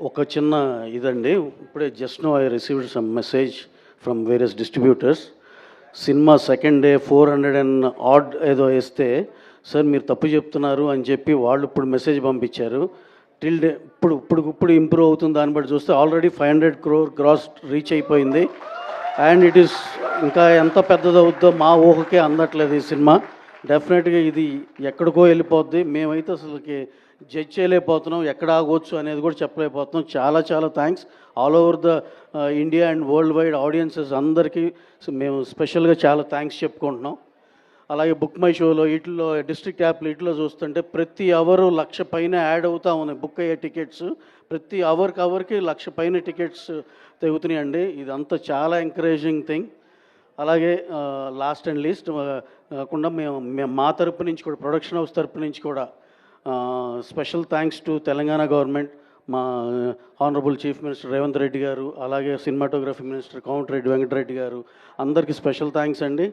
ఒక చిన్న ఇదండి, ఇప్పుడే just now I received some message from various distributors. Cinema second day 400 and odd ఏదో వేస్తే సార్ మీరు తప్పు చెప్తున్నారు అని చెప్పి వాళ్ళు ఇప్పుడు మెసేజ్ పంపించారు. టిల్ డే ఇప్పుడు ఇంప్రూవ్ అవుతుంది. దాన్ని బట్టి చూస్తే ఆల్రెడీ 500 crore గ్రాస్ రీచ్ అయిపోయింది. అండ్ ఇట్ ఈస్ ఇంకా ఎంత పెద్దదవుద్దో మా ఊహకే అందట్లేదు ఈ సినిమా. డెఫినెట్గా ఇది ఎక్కడికో వెళ్ళిపోద్ది. మేమైతే అసలుకి జడ్జ్ చేయలేకపోతున్నాం, ఎక్కడ ఆగవచ్చు అనేది కూడా చెప్పలేకపోతున్నాం. చాలా చాలా thanks all over the India and world wide audiences అందరికీ మేము స్పెషల్గా చాలా థ్యాంక్స్ చెప్పుకుంటున్నాం. అలాగే బుక్ మై షోలో వీటిలో డిస్ట్రిక్ట్ యాప్లు వీటిలో చూస్తుంటే ప్రతి అవరు 1,00,000 పైన యాడ్ అవుతూ ఉన్నాయి బుక్ అయ్యే టికెట్స్. ప్రతి అవర్కి 1,00,000 పైన టికెట్స్ తెగుతున్నాయండి. ఇదంతా చాలా ఎంకరేజింగ్ థింగ్. అలాగే లాస్ట్ అండ్ లీస్ట్ కాకుండా మేము మా తరపు నుంచి కూడా ప్రొడక్షన్ హౌస్ తరపు నుంచి కూడా special thanks to Telangana government, మా honourable chief minister Revanth Reddy గారు, అలాగే సినిమాటోగ్రఫీ మినిస్టర్ కోమటిరెడ్డి వెంకటరెడ్డి గారు, అందరికీ స్పెషల్ థ్యాంక్స్ అండి.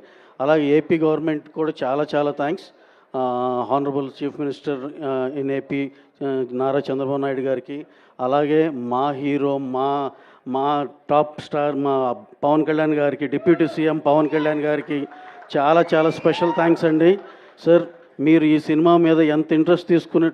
అలాగే ఏపీ గవర్నమెంట్ కూడా చాలా చాలా thanks. Honourable chief minister in AP Nara Chandrababu Naidu గారికి, అలాగే మా హీరో మా టాప్ స్టార్ మా పవన్ కళ్యాణ్ గారికి, డిప్యూటీ సీఎం పవన్ కళ్యాణ్ గారికి చాలా చాలా స్పెషల్ థ్యాంక్స్ అండి. సార్ మీరు ఈ సినిమా మీద ఎంత ఇంట్రెస్ట్ తీసుకుని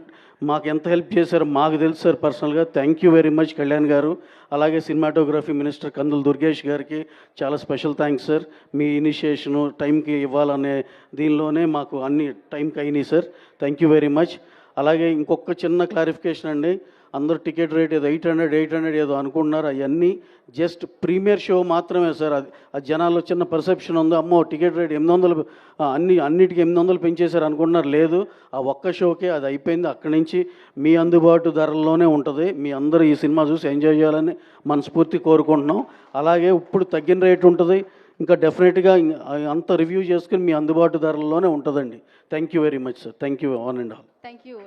మాకు ఎంత హెల్ప్ చేశారో మాకు తెలుసు సార్ పర్సనల్గా. Thank you very much Kalyan గారు. అలాగే సినిమాటోగ్రఫీ మినిస్టర్ కందుల దుర్గేష్ గారికి చాలా స్పెషల్ థ్యాంక్స్ సార్. మీ ఇనిషియేషను టైంకి ఇవ్వాలనే దీనిలోనే మాకు అన్ని టైంకి అయినాయి sir. Thank you very much. అలాగే ఇంకొక చిన్న క్లారిఫికేషన్ అండి, అందరూ టికెట్ రేట్ ఏదో 800 ఏదో అనుకుంటున్నారు. అవన్నీ జస్ట్ ప్రీమియర్ షో మాత్రమే సార్. అది జనాల్లో చిన్న పర్సెప్షన్ ఉంది, అమ్మో టికెట్ రేట్ 800 అన్నిటికీ 800 పెంచేశారు అనుకుంటున్నారు. లేదు, ఆ ఒక్క షోకే అది అయిపోయింది. అక్కడి నుంచి మీ అందుబాటు ధరల్లోనే ఉంటుంది. మీ అందరూ ఈ సినిమా చూసి ఎంజాయ్ చేయాలని మనస్ఫూర్తి కోరుకుంటున్నాం. అలాగే ఇప్పుడు తగ్గిన రేట్ ఉంటుంది, ఇంకా డెఫినెట్గా అంత రివ్యూ చేసుకుని మీ అందుబాటు ధరల్లోనే ఉంటుందండి. Thank you very much sir. Thank you one and all. Thank you.